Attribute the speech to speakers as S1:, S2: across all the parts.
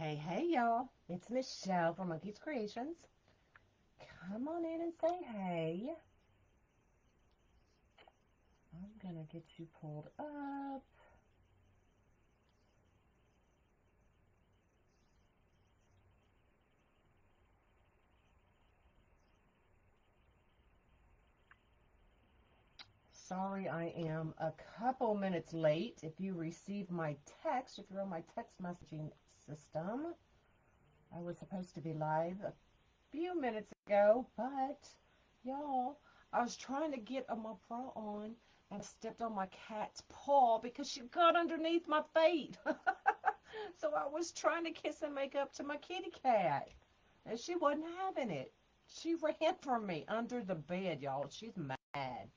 S1: Hey, y'all. It's Michelle from Monkey's Creations. Come on in and say hey. I'm going to get you pulled up. Sorry, I am a couple minutes late. If you received my text, if you're on my text messaging system, I was supposed to be live a few minutes ago, but y'all, I was trying to get my bra on and I stepped on my cat's paw because she got underneath my feet. So I was trying to kiss and make up to my kitty cat, and she wasn't having it. She ran from me under the bed, y'all. She's mad.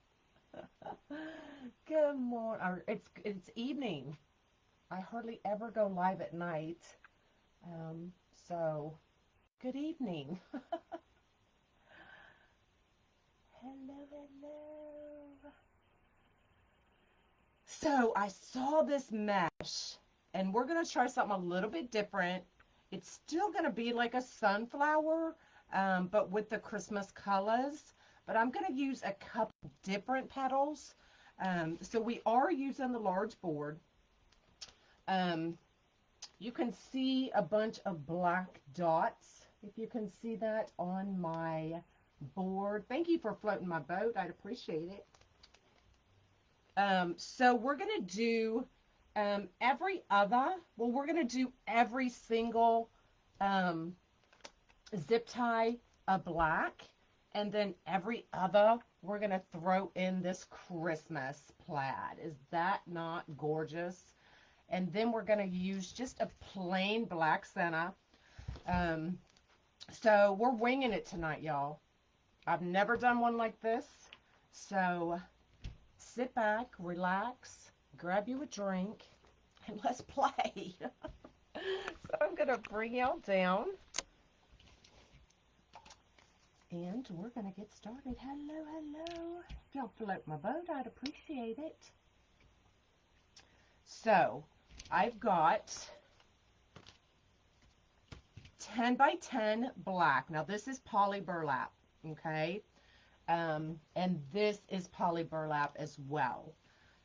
S1: Good morning. It's evening. I hardly ever go live at night. So good evening. Hello, hello. So I saw this mesh, and we're going to try something a little bit different. It's still going to be like a sunflower, but with the Christmas colors. But I'm going to use a couple different petals. So we are using the large board. You can see a bunch of black dots, if you can see that on my board. Thank you for floating my boat. I'd appreciate it. So we're going to do we're going to do every single zip tie a black, and then every other we're going to throw in this Christmas plaid. Is that not gorgeous? And then we're going to use just a plain black senna. So we're winging it tonight, y'all. I've never done one like this. So sit back, relax, grab you a drink, and let's play. So I'm going to bring y'all down, and we're going to get started. Hello, hello. If y'all float my boat, I'd appreciate it. So I've got 10 by 10 black. Now this is poly burlap, okay? And this is poly burlap as well.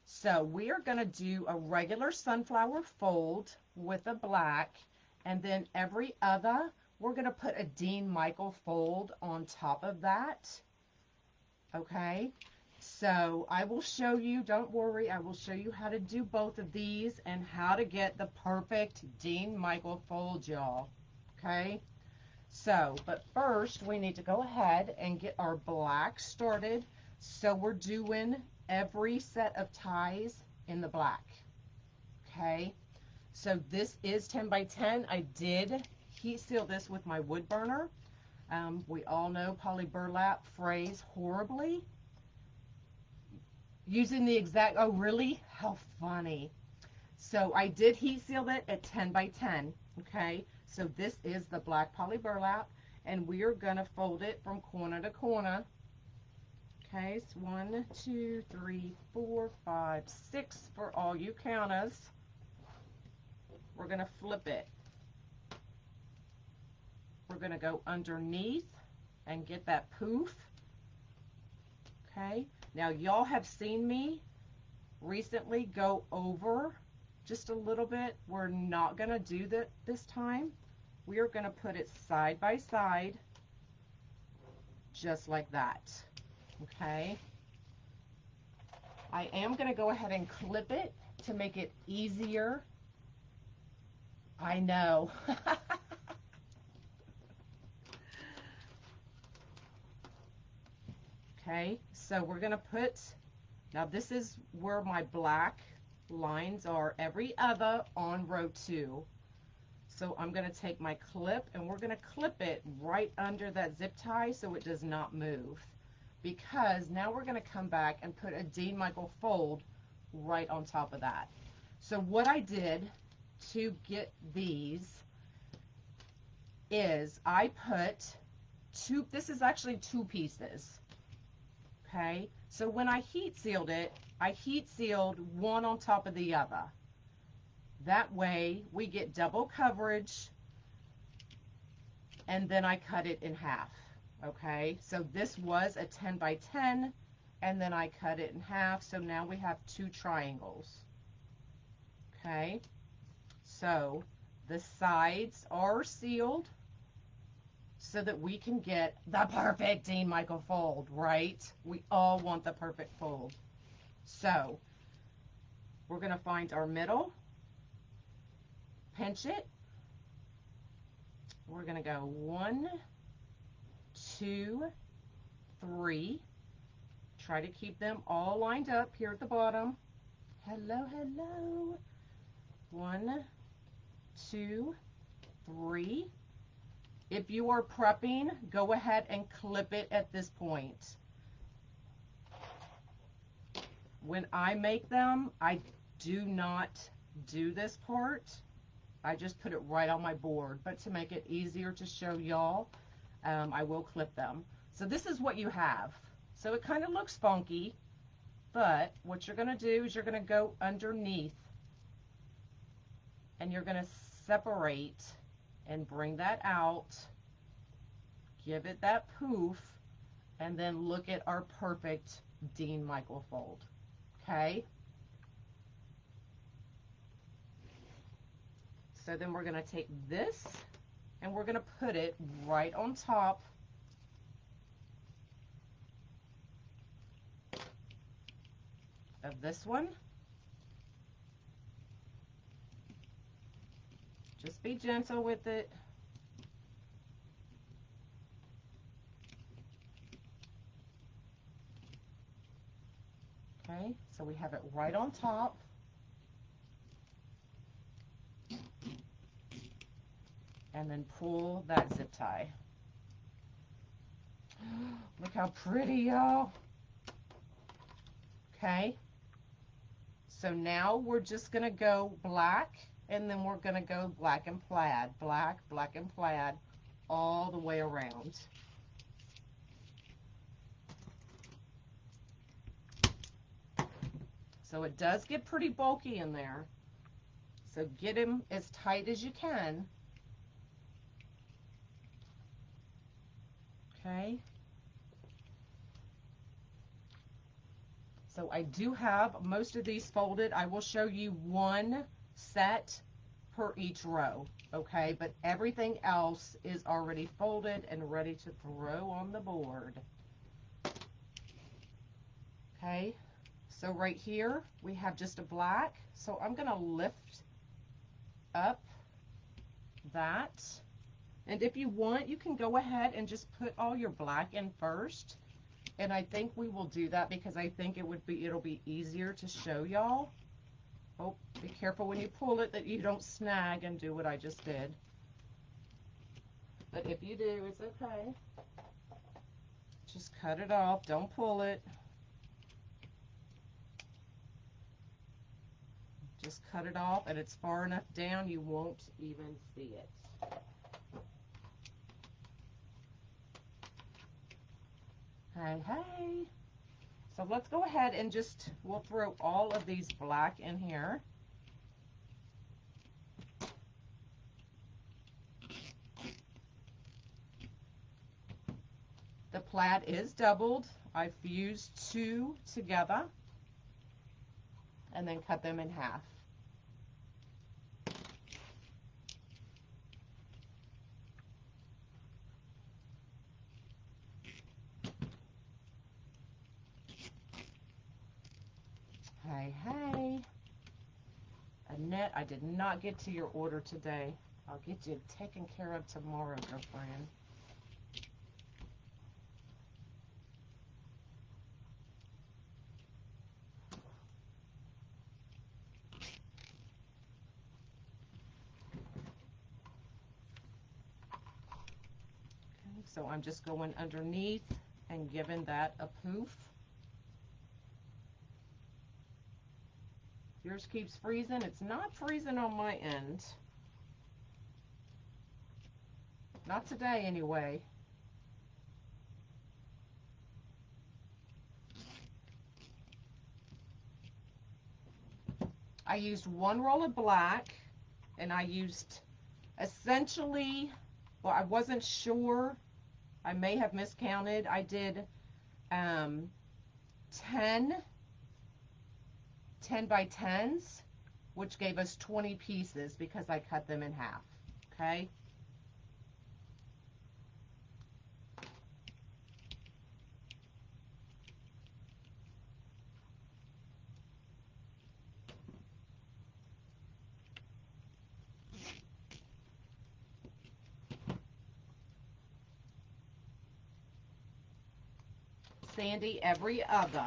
S1: So we are going to do a regular sunflower fold with a black, and then every other, we're going to put a Dean Michael fold on top of that, okay? So I will show you, don't worry, I will show you how to do both of these and how to get the perfect Dean Michael fold, y'all, okay? So, but first we need to go ahead and get our black started. So we're doing every set of ties in the black, okay? So this is 10 by 10. I did heat seal this with my wood burner. We all know poly burlap frays horribly. Using the exact, oh really? How funny. So I did heat seal it at 10 by 10, okay? So this is the black poly burlap, and we are going to fold it from corner to corner. Okay, so 1, 2, 3, 4, 5, 6 for all you counters. We're going to flip it. We're going to go underneath and get that poof. Okay, now y'all have seen me recently go over just a little bit. We're not going to do that this time. We are going to put it side by side, just like that. Okay. I am going to go ahead and clip it to make it easier. I know. Okay, so we're going to put, now this is where my black lines are, every other on row 2. So I'm going to take my clip, and we're going to clip it right under that zip tie so it does not move. Because now we're going to come back and put a Dean Michael fold right on top of that. So what I did to get these is I put two, this is actually 2 pieces. Okay, so when I heat sealed it, I heat sealed one on top of the other. That way we get double coverage and then I cut it in half. Okay, so this was a 10 by 10, and then I cut it in half, so now we have 2 triangles. Okay, so the sides are sealed so that we can get the perfect Dean Michael fold, right? We all want the perfect fold. So we're going to find our middle, pinch it. We're going to go 1, 2, 3. Try to keep them all lined up here at the bottom. Hello, hello. 1, 2, 3. If you are prepping, go ahead and clip it at this point. When I make them, I do not do this part. I just put it right on my board, but to make it easier to show y'all, I will clip them. So this is what you have. So it kind of looks funky, but what you're going to do is you're going to go underneath and you're going to separate and bring that out, give it that poof, and then look at our perfect Dean Michael fold. Okay? So then we're going to take this and we're going to put it right on top of this one. Just be gentle with it. Okay, so we have it right on top. And then pull that zip tie. Look how pretty, y'all. Okay, so now we're just gonna go black, and then we're gonna go black and plaid, black, black and plaid, all the way around. So it does get pretty bulky in there. So get him as tight as you can. Okay. So I do have most of these folded. I will show you one set per each row, okay? But everything else is already folded and ready to throw on the board. Okay, so right here we have just a black. So I'm gonna lift up that. And if you want, you can go ahead and just put all your black in first. And I think we will do that because I think it'll be easier to show y'all. Oh, be careful when you pull it that you don't snag and do what I just did. But if you do, it's okay. Just cut it off. Don't pull it. Just cut it off, and it's far enough down you won't even see it. Hey, hey. So let's go ahead and we'll throw all of these black in here. The plaid is doubled. I fused 2 together and then cut them in half. Hey, hey. Annette, I did not get to your order today. I'll get you taken care of tomorrow, girlfriend. Okay, so I'm just going underneath and giving that a poof. Yours keeps freezing. It's not freezing on my end. Not today, anyway. I used 1 roll of black, and I used essentially Well, I wasn't sure. I may have miscounted. I did 10 by 10s, which gave us 20 pieces because I cut them in half. Okay. Sandy, every other,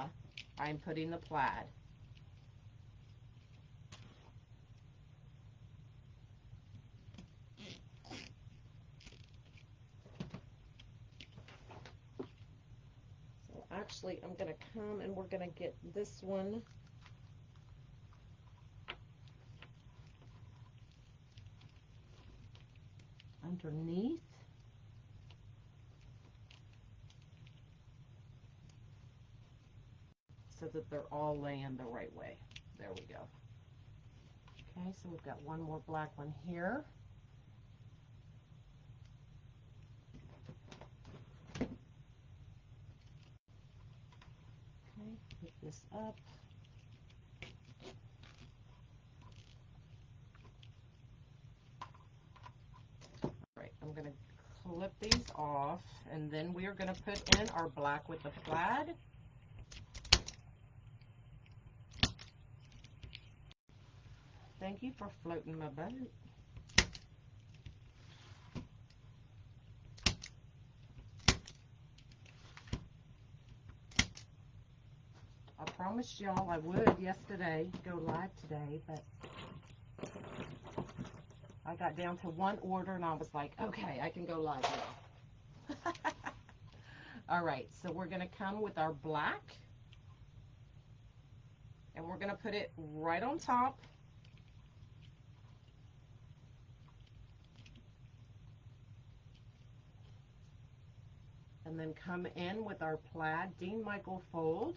S1: I'm putting the plaid. So actually, I'm going to come and we're going to get this one underneath. So that they're all laying the right way. There we go. Okay, so we've got one more black one here. Okay, pick this up. All right, I'm going to clip these off, and then we are going to put in our black with the plaid. Thank you for floating my boat. I promised y'all I would yesterday go live today, but I got down to one order and I was like, okay, I can go live now. All right, so we're going to come with our black and we're going to put it right on top. And then come in with our plaid Dean Michael fold.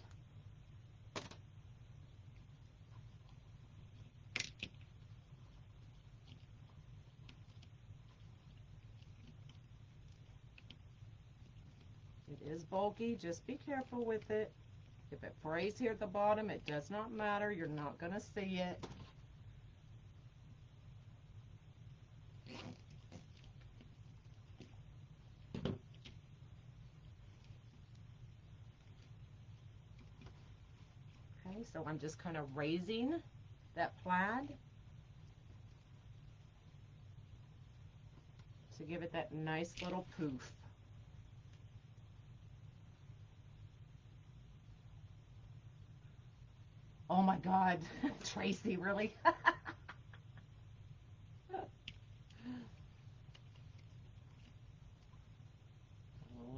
S1: It is bulky, just be careful with it. If it frays here at the bottom, it does not matter. You're not going to see it. Okay, so I'm just kind of raising that plaid to give it that nice little poof. Oh my God, Tracy, really?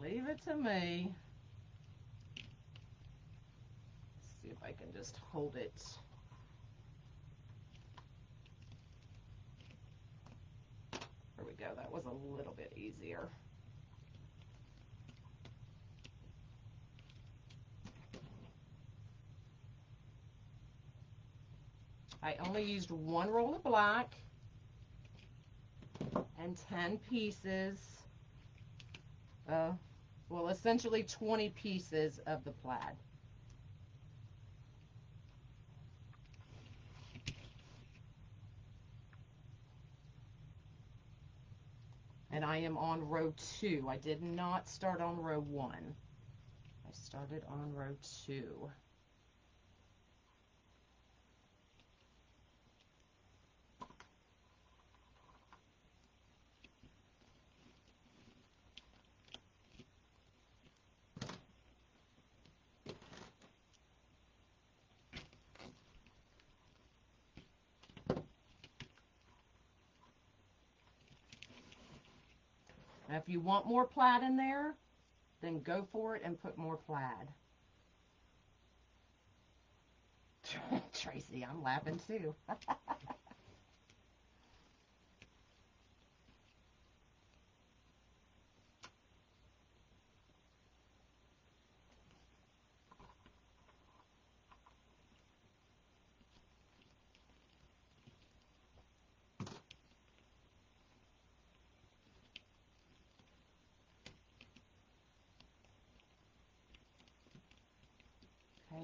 S1: Leave it to me. Let's see if I can just hold it. There we go. That was a little bit easier. I only used one roll of black and 10 pieces. Well, essentially 20 pieces of the plaid. And I am on row 2. I did not start on row 1. I started on row 2. Now, if you want more plaid in there, then go for it and put more plaid. Tracy, I'm laughing too.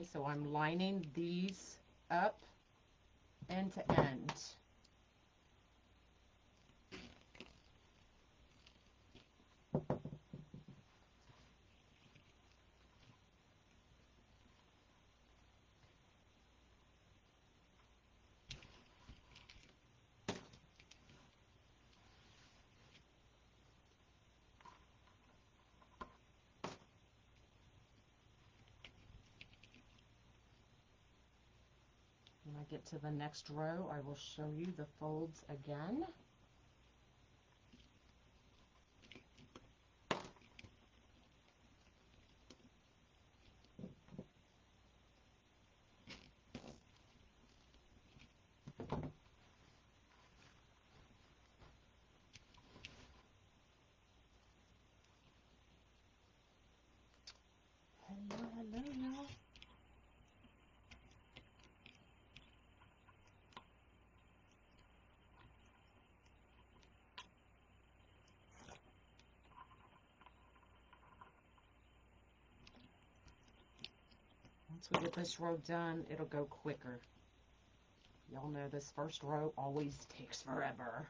S1: Okay, so I'm lining these up end to end. When I get to the next row, I will show you the folds again. Hello, hello, y'all. Once we get this row done, it'll go quicker. Y'all know this first row always takes forever.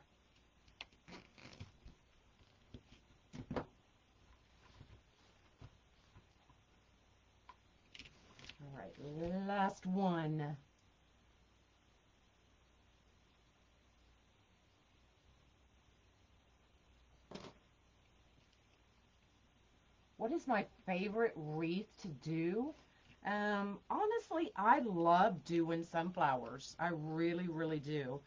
S1: All right, last one. What is my favorite wreath to do? Honestly, I love doing sunflowers. I really, really do.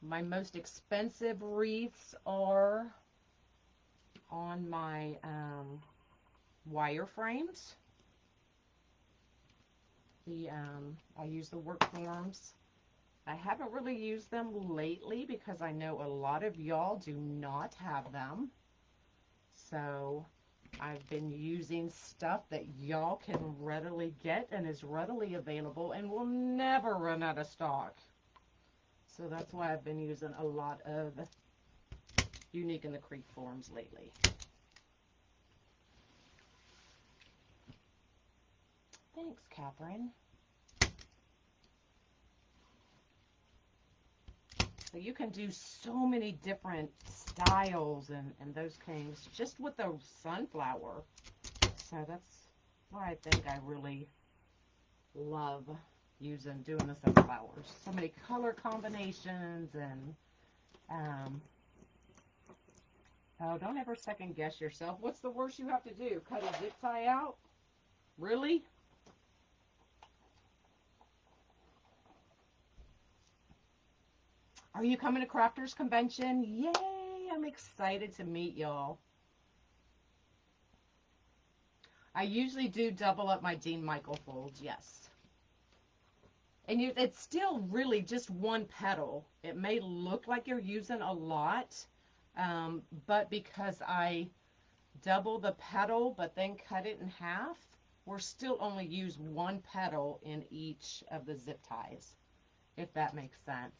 S1: My most expensive wreaths are on my wire frames. I use the work forms. I haven't really used them lately because I know a lot of y'all do not have them. So I've been using stuff that y'all can readily get and is readily available and will never run out of stock. So that's why I've been using a lot of Unique in the Creek forms lately. Thanks, Catherine. So you can do so many different styles and those things just with the sunflower. So that's why I think I really love doing the sunflowers. So many color combinations and oh, don't ever second guess yourself. What's the worst you have to do? Cut a zip tie out? Really? Are you coming to Crafters Convention? Yay! I'm excited to meet y'all. I usually do double up my Dean Michael folds, yes. And it's still really just one petal. It may look like you're using a lot, but because I double the petal but then cut it in half, we're still only use one petal in each of the zip ties, if that makes sense.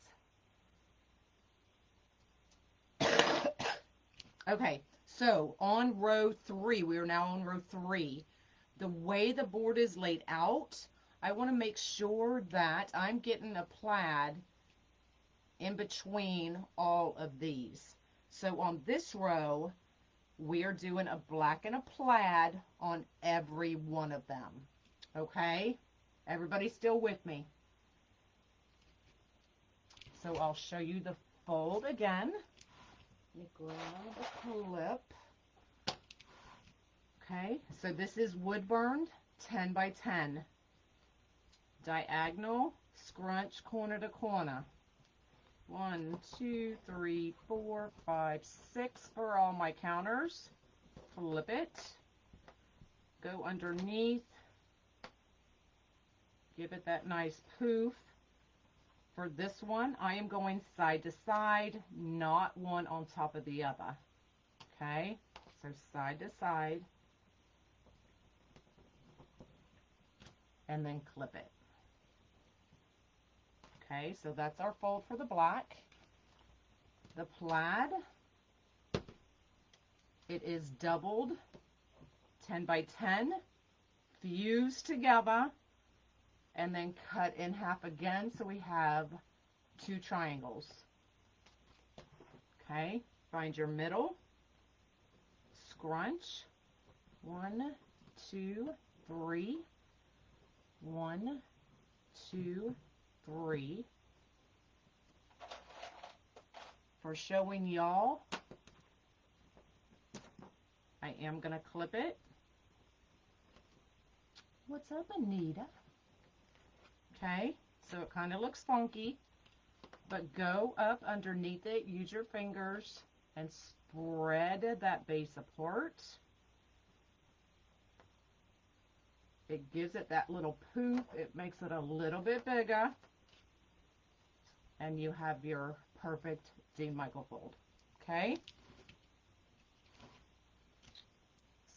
S1: Okay, so on row 3, we are now on row 3. The way the board is laid out, I want to make sure that I'm getting a plaid in between all of these. So on this row, we are doing a black and a plaid on every one of them. Okay? Everybody still with me? So I'll show you the fold again. Let me grab a clip. Okay, so this is wood burned 10 by 10. Diagonal, scrunch corner to corner. 1, 2, 3, 4, 5, 6 for all my counters. Flip it. Go underneath. Give it that nice poof. For this one, I am going side to side, not one on top of the other. Okay, so side to side. And then clip it. Okay, so that's our fold for the black. The plaid, it is doubled 10 by 10. fuse together and then cut in half again, so we have 2 triangles. Okay, find your middle, scrunch, 1, 2, 3, 1, 2, 3. For showing y'all, I am going to clip it. What's up, Anita? Okay, so it kind of looks funky, but go up underneath it, use your fingers, and spread that base apart. It gives it that little poof. It makes it a little bit bigger, and you have your perfect Dean Michael fold. Okay,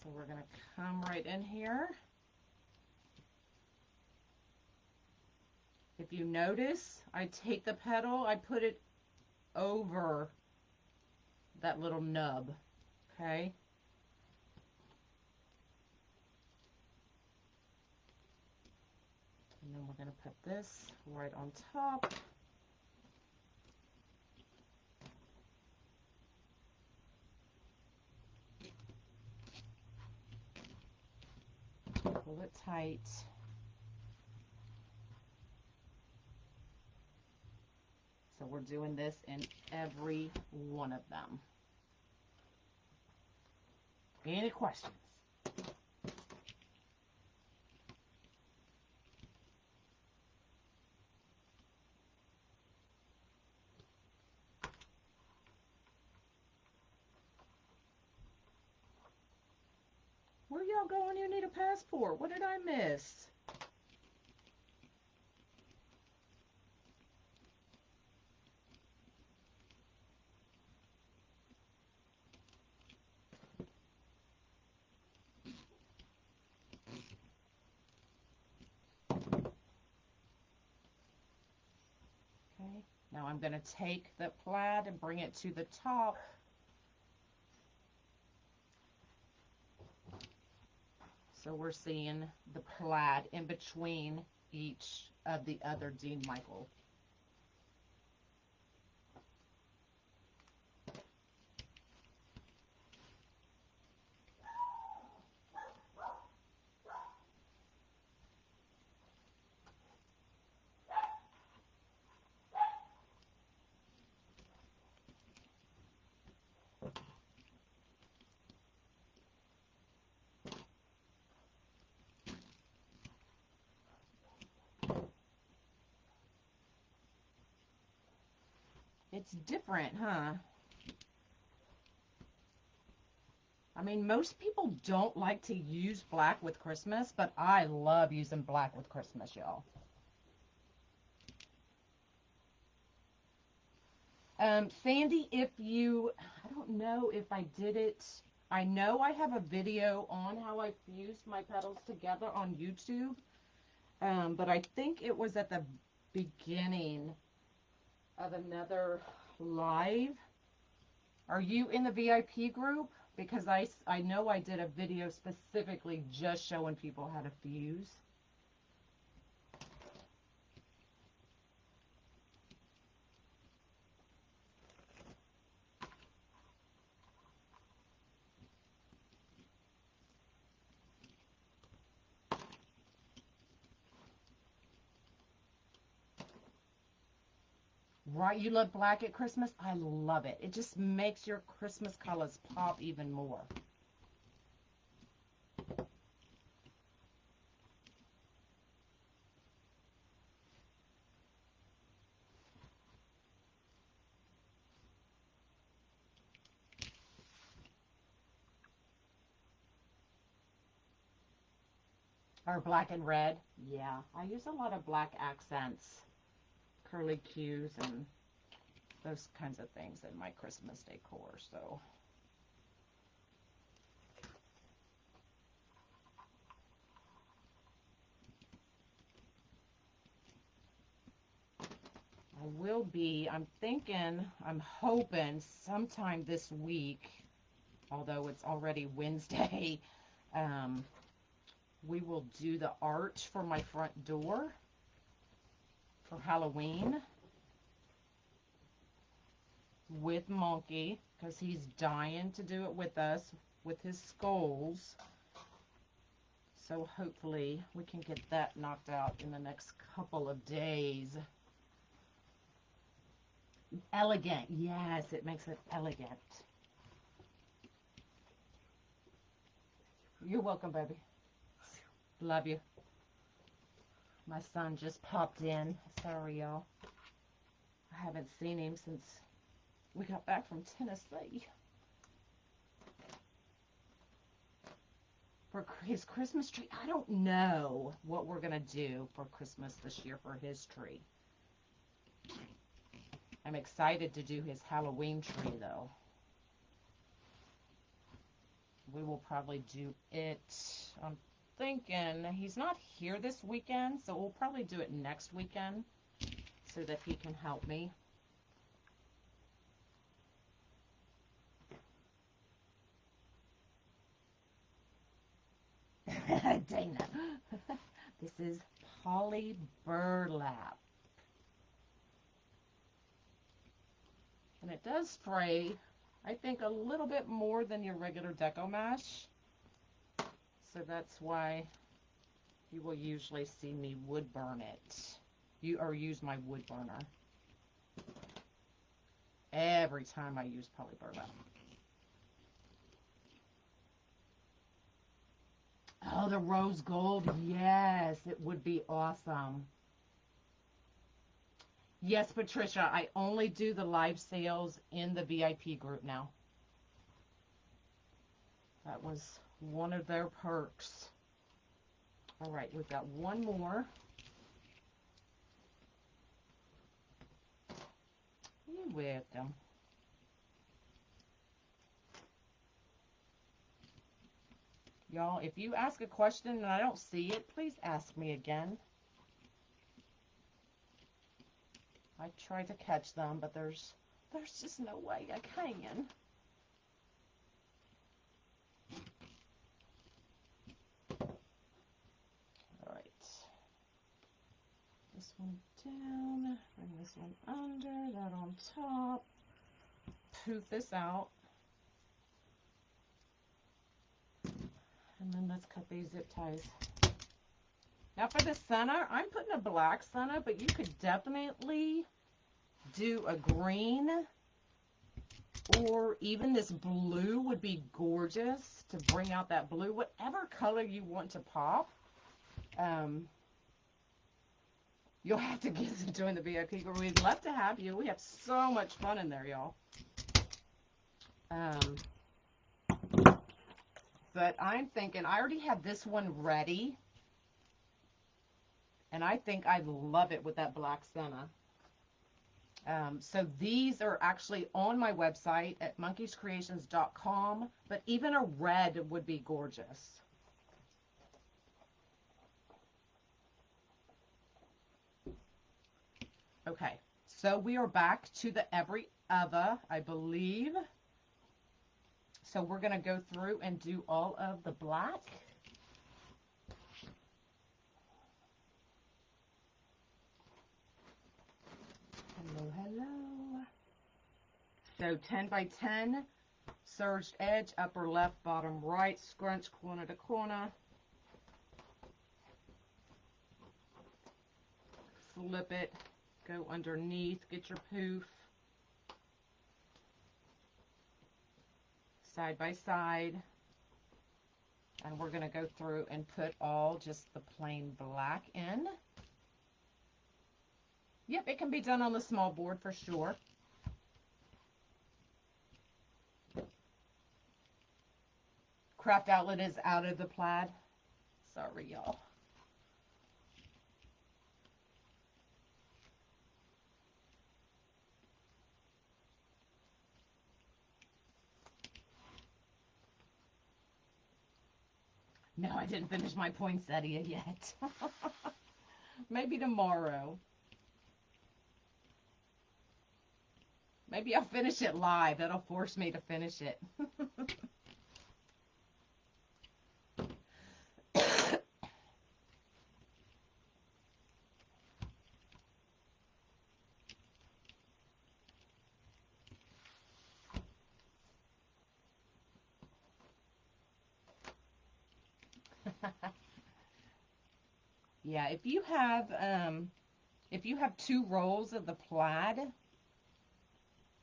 S1: so we're going to come right in here. If you notice, I take the petal, I put it over that little nub, okay? And then we're going to put this right on top. Pull it tight. So we're doing this in every one of them. Any questions? Where y'all going? You need a passport. What did I miss? Okay, now I'm going to take the plaid and bring it to the top. So we're seeing the plaid in between each of the other Dean Michael. It's different, huh? I mean, most people don't like to use black with Christmas, but I love using black with Christmas, y'all. Sandy, if you, I don't know if I did it. I know I have a video on how I fused my petals together on YouTube, but I think it was at the beginning of another live. Are you in the VIP group? Because I know I did a video specifically just showing people how to fuse. Right, you love black at Christmas? I love it. It just makes your Christmas colors pop even more. Or black and red. Yeah, I use a lot of black accents, curly cues, and those kinds of things in my Christmas decor, so. I will be, I'm thinking, I'm hoping sometime this week, although it's already Wednesday, we will do the arch for my front door for Halloween with Monkey, because he's dying to do it with us with his skulls. So hopefully we can get that knocked out in the next couple of days. Elegant. Yes, it makes it elegant. You're welcome, baby. Love you. My son just popped in. Sorry, y'all. I haven't seen him since we got back from Tennessee. For his Christmas tree, I don't know what we're going to do for Christmas this year for his tree. I'm excited to do his Halloween tree, though. We will probably do it, I'm thinking, he's not here this weekend, so we'll probably do it next weekend so that he can help me. Dana. This is poly burlap. And it does spray, I think, a little bit more than your regular Decomesh. So that's why you will usually see me wood burn it. Or use my wood burner. Every time I use poly burlap. Oh, the rose gold. Yes, it would be awesome. Yes, Patricia, I only do the live sales in the VIP group now. That was one of their perks. All right, we've got one more. You're welcome. Y'all, if you ask a question and I don't see it, please ask me again. I try to catch them, but there's just no way I can. All right. This one down, bring this one under, that on top. Poof this out. And then let's cut these zip ties. Now for the center, I'm putting a black center, but you could definitely do a green, or even this blue would be gorgeous to bring out that blue. Whatever color you want to pop. You'll have to get to join the VIP group. We'd love to have you. We have so much fun in there, y'all. But I'm thinking, I already have this one ready. And I think I love it with that black senna. So these are actually on my website at monkeyscreations.com. But even a red would be gorgeous. Okay, so we are back to the every other, I believe. So we're going to go through and do all of the black. Hello, hello. So 10 by 10, serged edge, upper left, bottom right, scrunch corner to corner. Flip it, go underneath, get your poof. Side by side. And we're going to go through and put all just the plain black in. Yep, it can be done on the small board for sure. Craft Outlet is out of the plaid. Sorry, y'all. No, I didn't finish my poinsettia yet. Maybe tomorrow. Maybe I'll finish it live. That'll force me to finish it. Yeah, if you have 2 rolls of the plaid,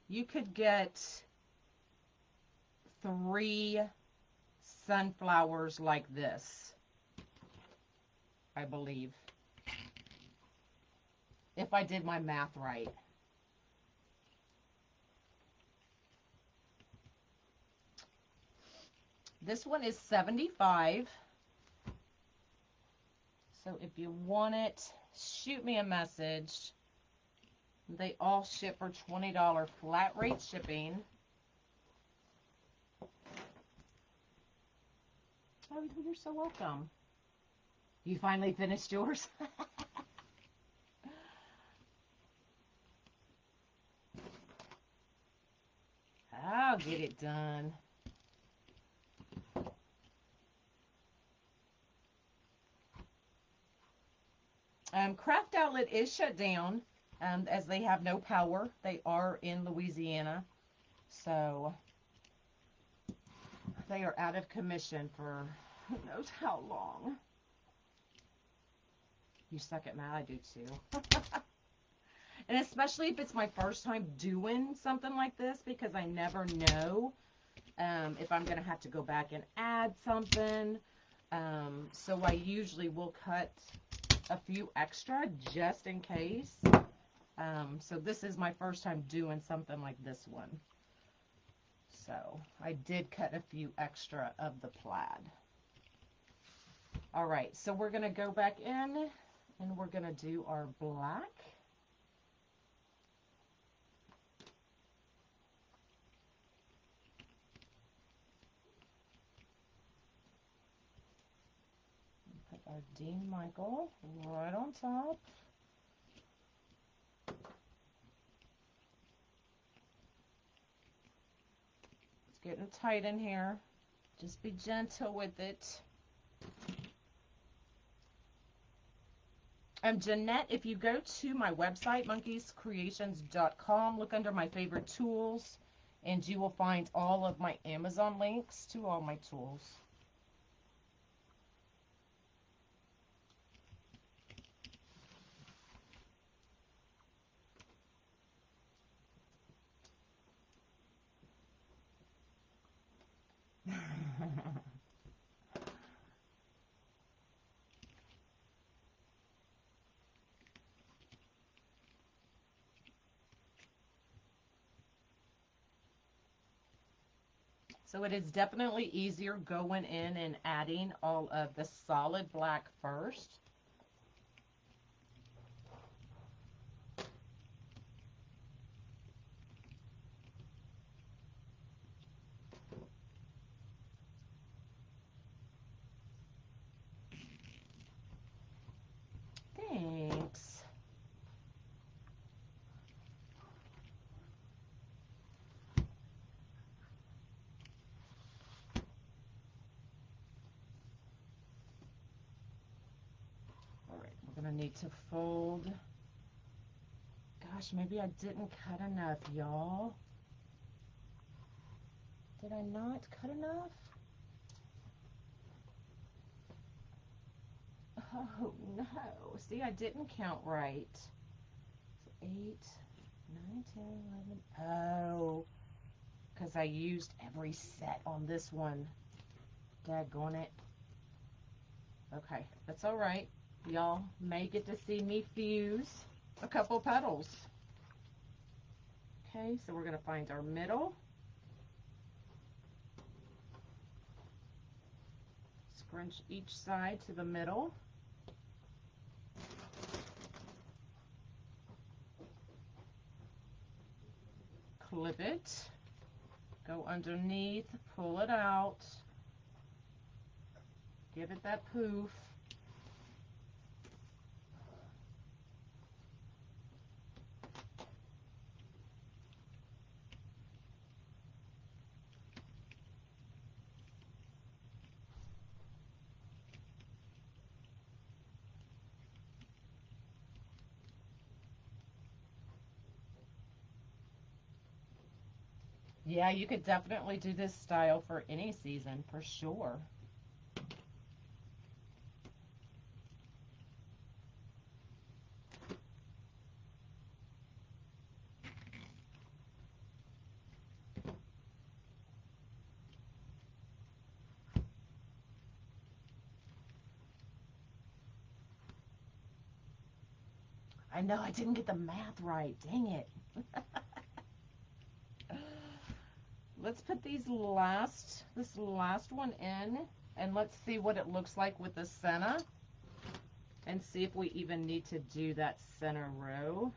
S1: you could get 3 sunflowers like this, I believe, if I did my math right. This one is $75. So if you want it, shoot me a message. They all ship for $20 flat rate shipping. Oh, you're so welcome. You finally finished yours? I'll get it done. Craft Outlet is shut down as they have no power. They are in Louisiana, so they are out of commission for who knows how long. You suck at math, I do too. And especially if it's my first time doing something like this, because I never know if I'm going to have to go back and add something. So I usually will cut a few extra just in case. So this is my first time doing something like this one. So I did cut a few extra of the plaid. All right, so we're going to go back in and we're going to do our black. Put our Dean Michael right on top. It's getting tight in here. Just be gentle with it. Jeanette, if you go to my website, monkeyscreations.com, look under my favorite tools, and you will find all of my Amazon links to all my tools. So it is definitely easier going in and adding all of the solid black first. Thanks. All right, we're going to need to fold. Gosh, maybe I didn't cut enough, y'all. Did I not cut enough? Oh, no. See, I didn't count right. So 8, 9, 10, 11. Oh, because I used every set on this one. Daggone it. Okay, that's all right. Y'all may get to see me fuse a couple petals. Okay, so we're going to find our middle. Scrunch each side to the middle. Clip it. Go underneath, pull it out. Give it that poof. Yeah, you could definitely do this style for any season, for sure. I know I didn't get the math right. Dang it. Let's put this last one in, and let's see what it looks like with the center, and see if we even need to do that center row.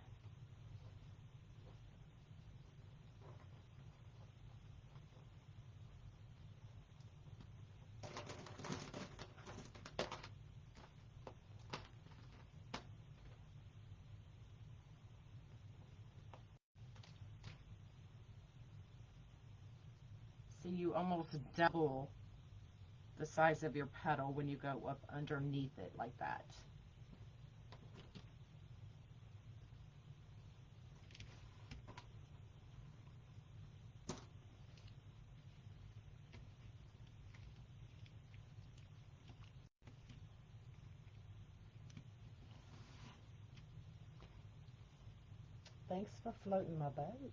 S1: So you almost double the size of your petal when you go up underneath it like that. Thanks for floating my boat.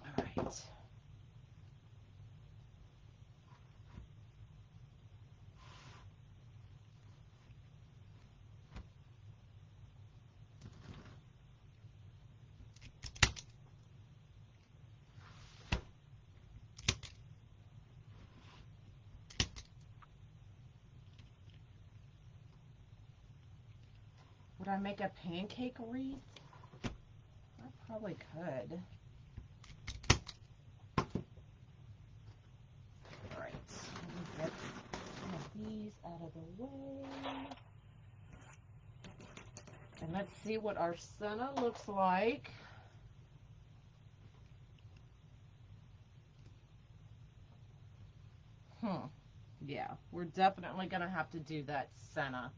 S1: All right. Would I make a pancake wreath? I probably could. All right, let me get some of these out of the way. And let's see what our center looks like. Yeah, we're definitely going to have to do that center.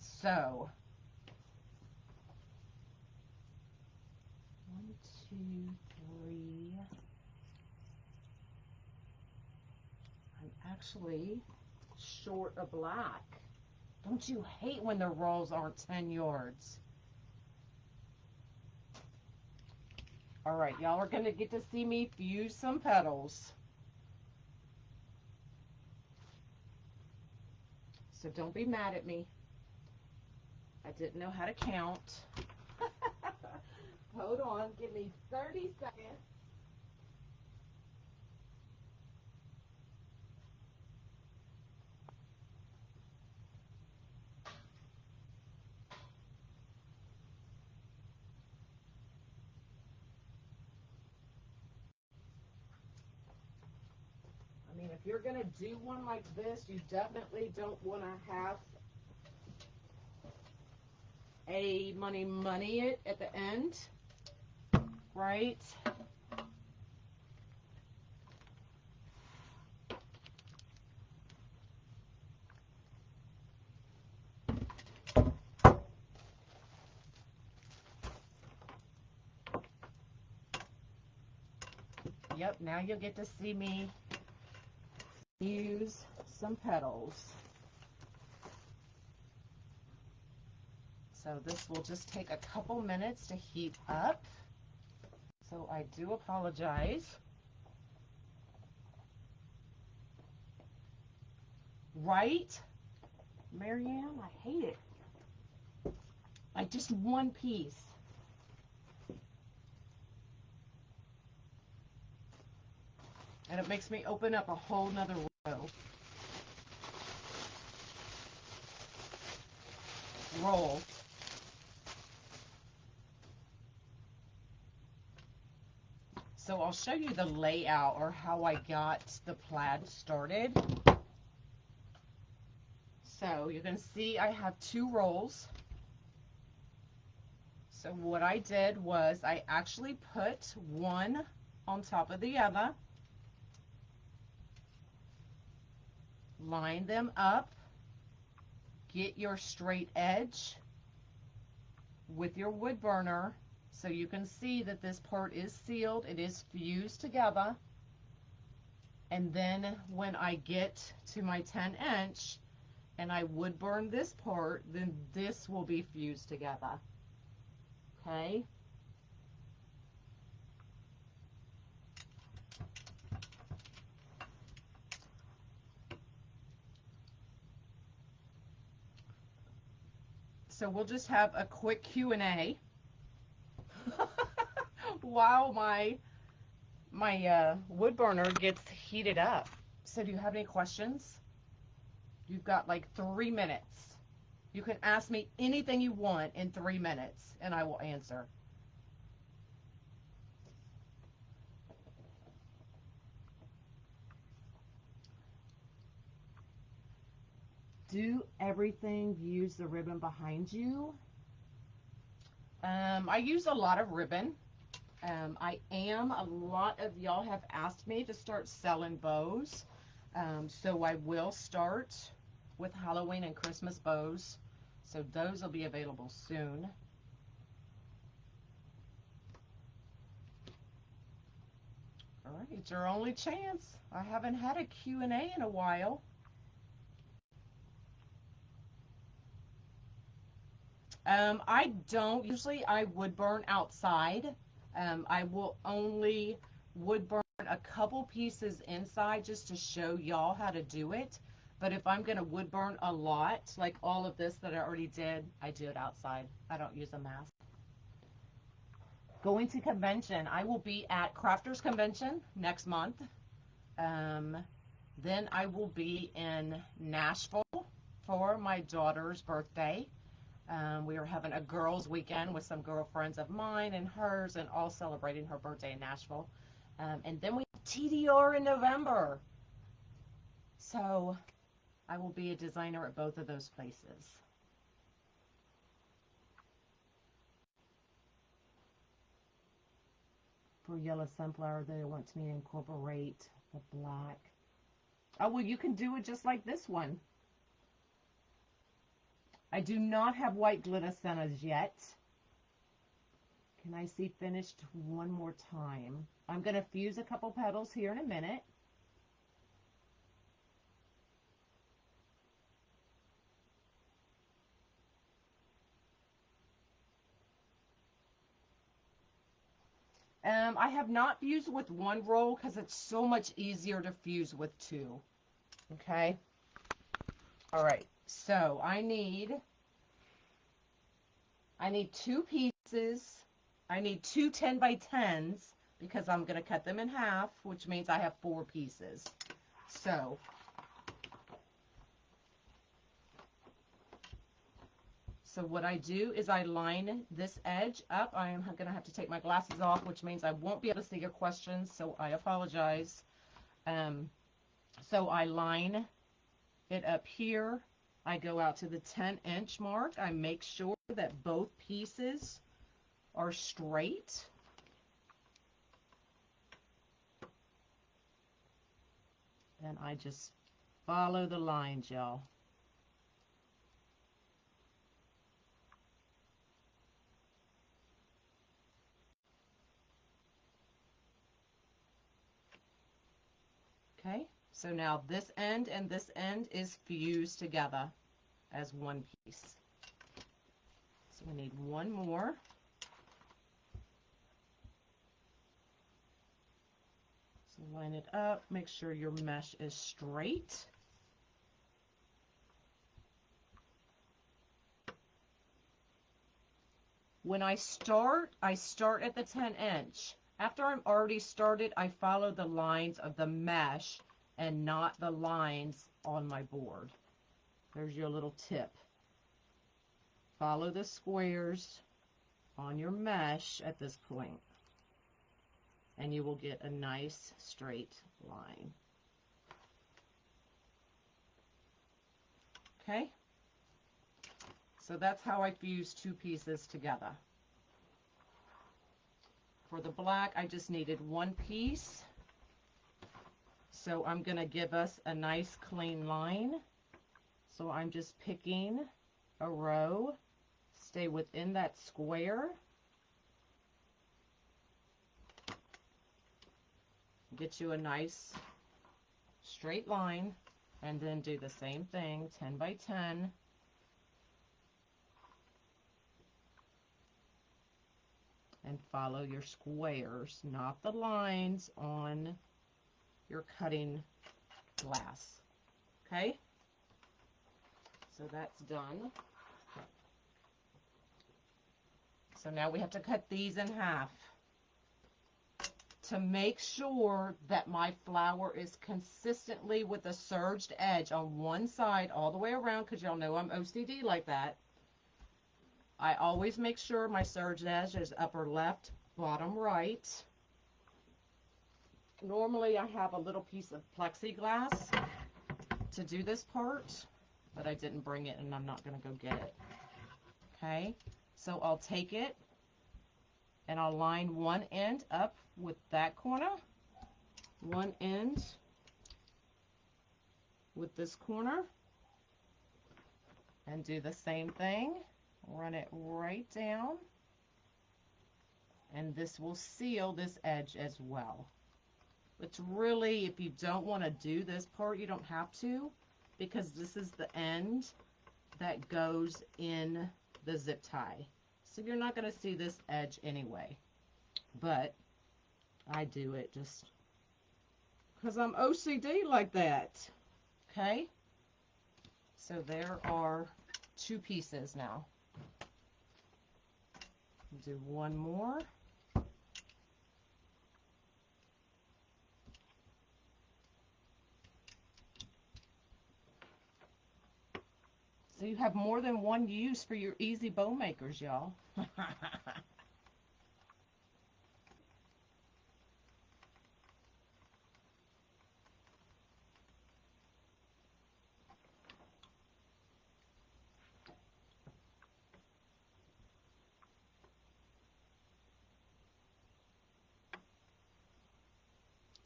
S1: So, 1, 2, 3. I'm actually short of black. Don't you hate when the rolls aren't 10 yards? All right, y'all are going to get to see me fuse some petals. So don't be mad at me. I didn't know how to count. Hold on, give me 30 seconds. I mean, if you're going to do one like this, you definitely don't want to have a money it at the end, right? Yep, now you'll get to see me use some petals. So this will just take a couple minutes to heat up. So I do apologize. Right? Marianne, I hate it. Like just one piece. And it makes me open up a whole nother row. Roll. So I'll show you the layout or how I got the plaid started. So you can see I have 2 rolls. So what I did was I actually put one on top of the other, line them up, get your straight edge with your wood burner so you can see that this part is sealed, it is fused together. And then when I get to my 10 inch and I wood burn this part, then this will be fused together. Okay? So we'll just have a quick Q&A while my wood burner gets heated up. So do you have any questions? You've got like 3 minutes. You can ask me anything you want in 3 minutes, and I will answer. Do everything use the ribbon behind you? I use a lot of ribbon. A lot of y'all have asked me to start selling bows. So I will start with Halloween and Christmas bows. So those will be available soon. All right, it's your only chance. I haven't had a Q&A in a while. I don't. Usually I would burn outside. I will only wood burn a couple pieces inside just to show y'all how to do it. But if I'm going to wood burn a lot, like all of this that I already did, I do it outside. I don't use a mask. Going to convention. I will be at Crafters Convention next month. Then I will be in Nashville for my daughter's birthday. We are having a girls' weekend with some girlfriends of mine and hers, and all celebrating her birthday in Nashville. And then we have TDR in November. So I will be a designer at both of those places. For yellow sunflower, they want me to incorporate the black. Oh, well, you can do it just like this one. I do not have white glittersennas yet. Can I see finished one more time? I'm going to fuse a couple petals here in a minute. I have not fused with one roll because it's so much easier to fuse with two. Okay. All right. So I need 2 pieces. I need 2 10 by 10s because I'm going to cut them in half, which means I have 4 pieces. So what I do is I line this edge up. I am going to have to take my glasses off, which means I won't be able to see your questions, so I apologize. So I line it up here. I go out to the 10-inch mark. I make sure that both pieces are straight. And I just follow the lines, y'all. Okay, so now this end and this end is fused together as one piece. So we need one more. So line it up, make sure your mesh is straight. When I start at the 10-inch. After I'm already started, I follow the lines of the mesh and not the lines on my board. There's your little tip. Follow the squares on your mesh at this point, and you will get a nice straight line. Okay? So that's how I fuse 2 pieces together. For the black, I just needed 1 piece. So I'm going to give us a nice clean line. So I'm just picking a row. Stay within that square. Get you a nice straight line. And then do the same thing, 10 by 10. And follow your squares, not the lines on your cutting glass. Okay? So that's done. So now we have to cut these in half to make sure that my flower is consistently with a serged edge on one side all the way around, because y'all know I'm OCD like that. I always make sure my serged edge is upper left, bottom right. Normally I have a little piece of plexiglass to do this part, but I didn't bring it and I'm not going to go get it. Okay, so I'll take it and I'll line one end up with that corner, one end with this corner, and do the same thing. Run it right down, and this will seal this edge as well. It's really, if you don't want to do this part, you don't have to, because this is the end that goes in the zip tie. So you're not going to see this edge anyway. But I do it just because I'm OCD like that. Okay? So there are two pieces now. Do one more. So you have more than one use for your easy bow makers, y'all.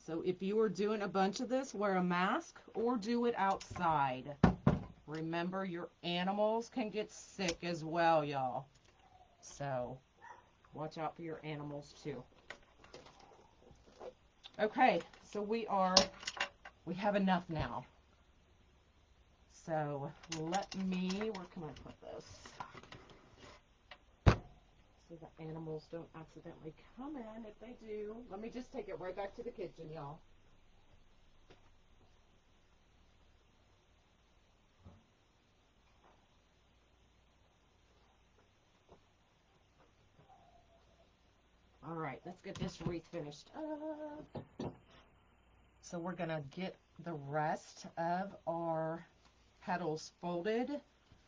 S1: So if you are doing a bunch of this, wear a mask or do it outside. Remember, your animals can get sick as well, y'all. So watch out for your animals too. Okay, so we have enough now. So let me, where can I put this? So the animals don't accidentally come in. If they do, let me just take it right back to the kitchen, y'all. All right, let's get this wreath finished up. So we're gonna get the rest of our petals folded.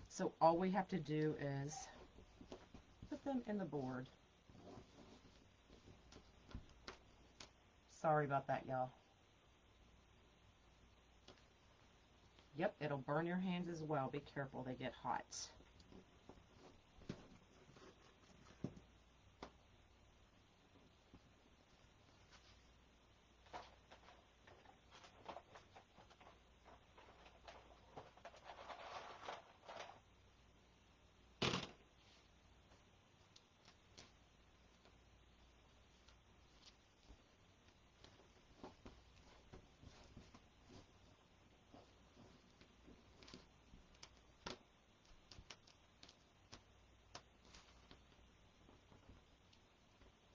S1: So all we have to do is put them in the board. Sorry about that, y'all. Yep, it'll burn your hands as well. Be careful, they get hot.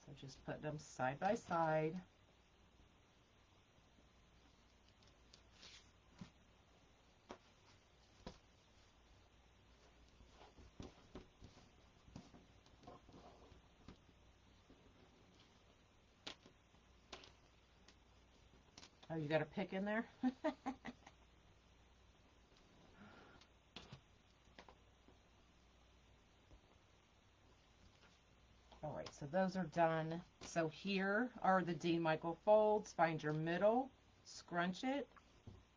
S1: So just put them side by side. Oh, you got a pick in there? All right, so those are done. So here are the Dean Michael folds. Find your middle, scrunch it.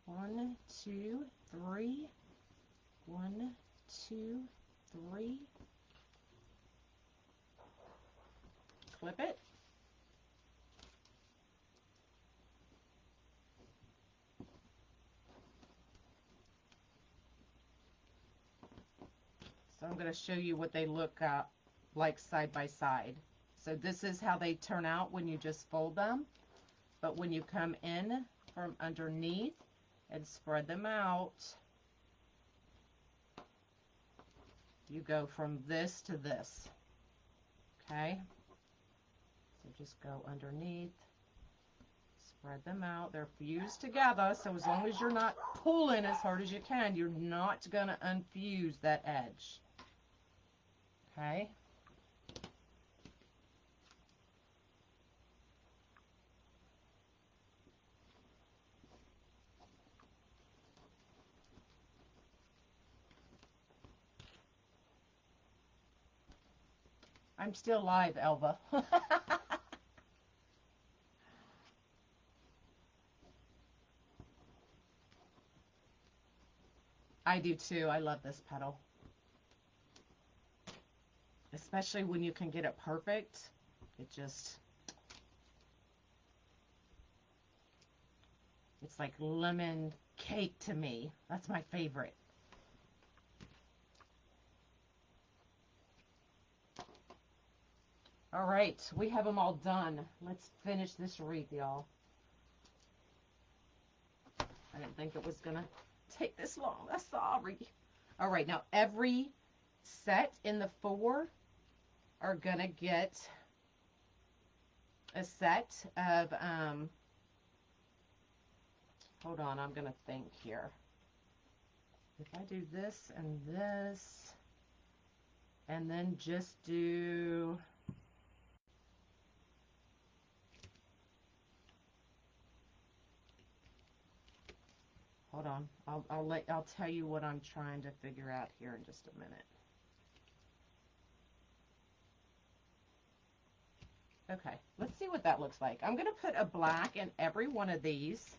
S1: 1, 2, 3. 1, 2, 3. Clip it. So I'm going to show you what they look like side by side. So this is how they turn out when you just fold them. But when you come in from underneath, and spread them out. You go from this to this, okay? So just go underneath, spread them out. They're fused together, so as long as you're not pulling as hard as you can, you're not gonna unfuse that edge, okay? I'm still live, Elva. I do too. I love this petal. Especially when you can get it perfect. It just, it's like lemon cake to me. That's my favorite. All right, we have them all done. Let's finish this wreath, y'all. I didn't think it was gonna take this long. I'm sorry. All right, now every set in the 4 are gonna get a set of, hold on, I'm gonna think here. If I do this and this, and then just do, hold on, I'll tell you what I'm trying to figure out here in just a minute. Okay, let's see what that looks like. I'm gonna put a black in every one of these.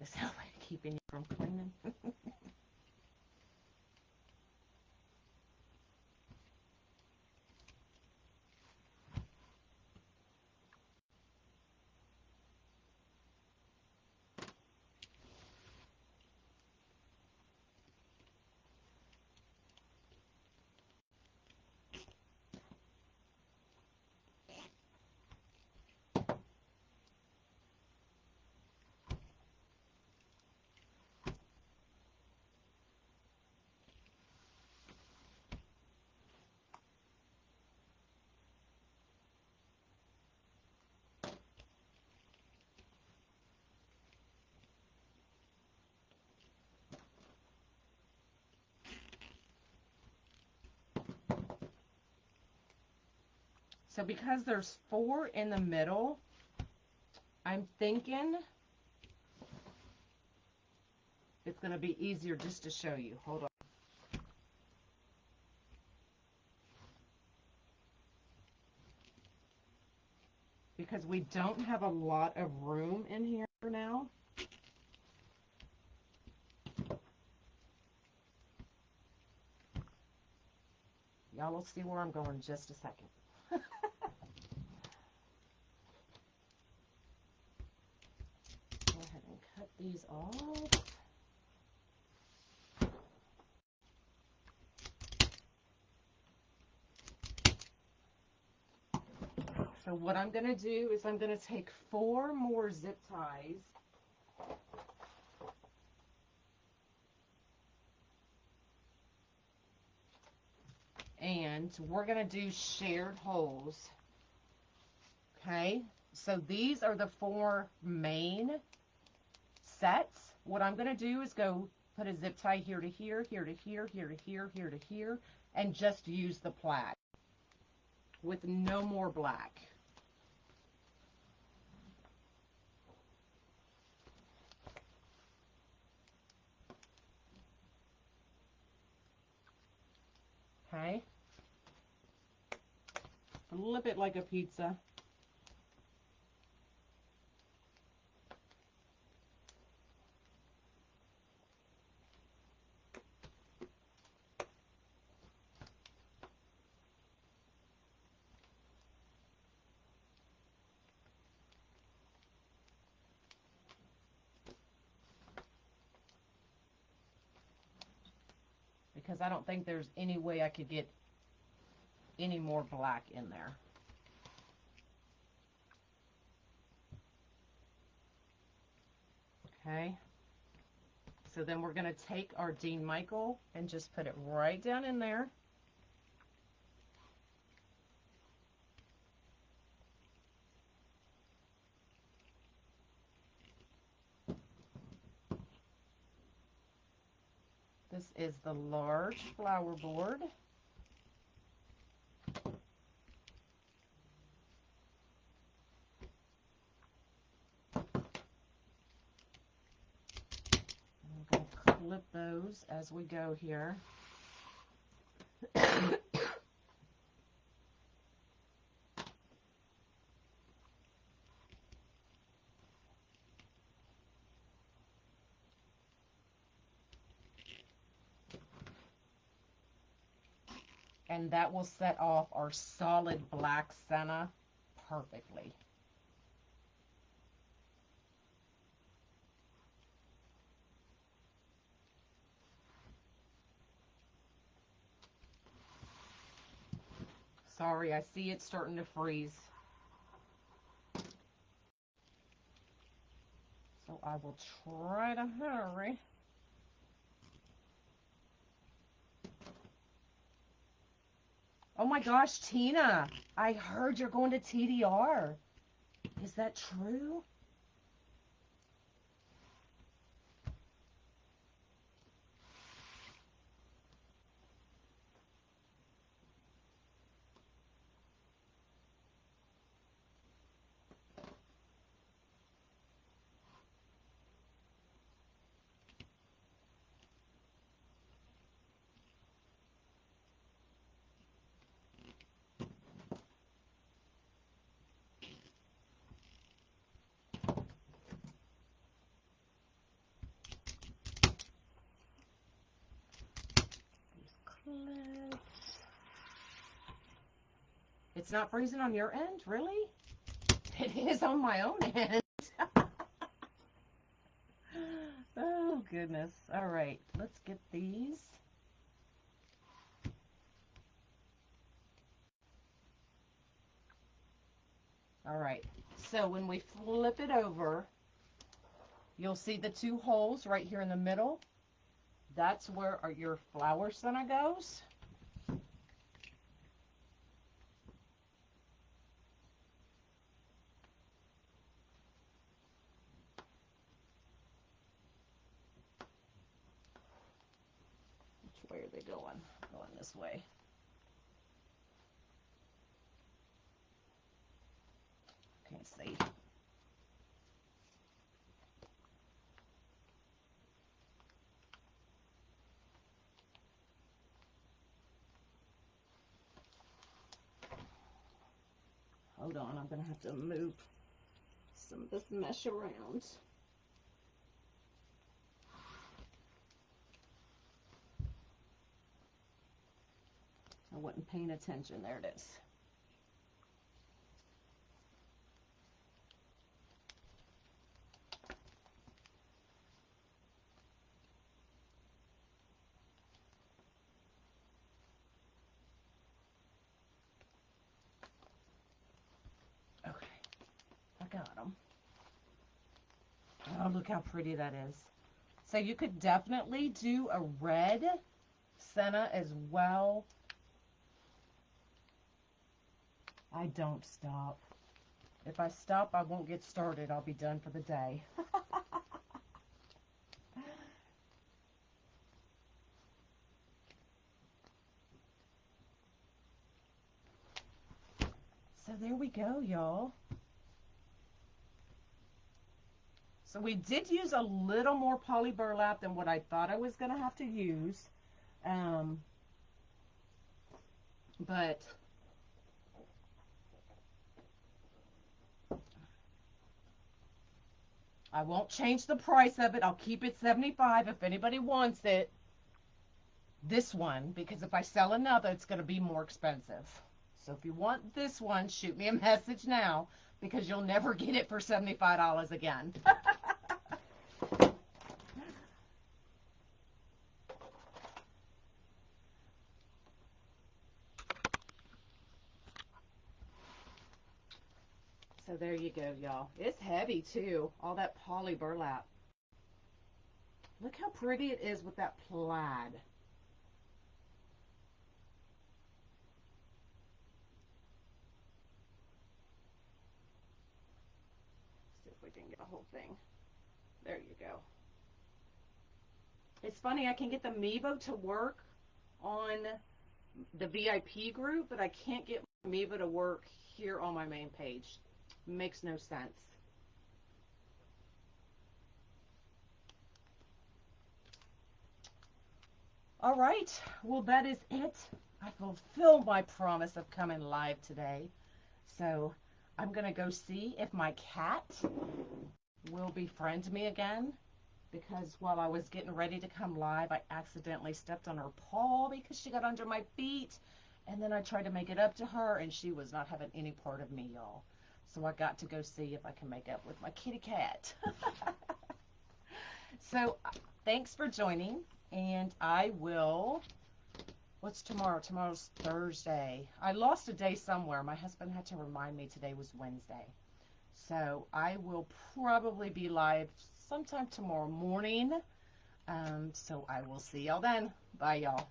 S1: Is that way keeping you from cleaning? So because there's 4 in the middle, I'm thinking it's going to be easier just to show you. Hold on. Because we don't have a lot of room in here now. Y'all will see where I'm going in just a second. Go ahead and cut these off. So what I'm going to do is I'm going to take 4 more zip ties. And we're going to do shared holes. Okay, so these are the 4 main sets. What I'm going to do is go put a zip tie here to here, here to here, here to here, here to here, and just use the plaid with no more black. Okay, flip it like a pizza. Because I don't think there's any way I could get any more black in there. Okay. So then we're going to take our Dean Michael and just put it right down in there. This is the large flower board. I'm going to clip those as we go here. And that will set off our solid black senna perfectly. Sorry, I see it starting to freeze. So I will try to hurry. Oh my gosh, Tina, I heard you're going to TDR. Is that true? It's not freezing on your end, really? It is on my own end. Oh, goodness. All right, let's get these. All right, so when we flip it over, you'll see the two holes right here in the middle. That's where your flower senna goes. Which way are they going? Going this way. Can't see. Hold on, I'm going to have to move some of this mesh around. I wasn't paying attention. There it is. Okay, I got them. Oh, look how pretty that is. So you could definitely do a red senna as well. I don't stop. If I stop, I won't get started. I'll be done for the day. So there we go, y'all. So we did use a little more poly burlap than what I thought I was going to have to use. But I won't change the price of it. I'll keep it $75 if anybody wants it. This one, because if I sell another, it's going to be more expensive. So if you want this one, shoot me a message now, because you'll never get it for $75 again. So there you go, y'all. It's heavy too, all that poly burlap. Look how pretty it is with that plaid. See if we can get a whole thing. There you go. It's funny, I can get the Mevo to work on the VIP group, but I can't get Mevo to work here on my main page. Makes no sense. All right, well, that is it. I fulfilled my promise of coming live today. So I'm going to go see if my cat will befriend me again, because while I was getting ready to come live, I accidentally stepped on her paw because she got under my feet. And then I tried to make it up to her, and she was not having any part of me, y'all. So I got to go see if I can make up with my kitty cat. So thanks for joining, and I will, what's tomorrow? Tomorrow's Thursday. I lost a day somewhere. My husband had to remind me today was Wednesday. So I will probably be live sometime tomorrow morning. So I will see y'all then. Bye, y'all.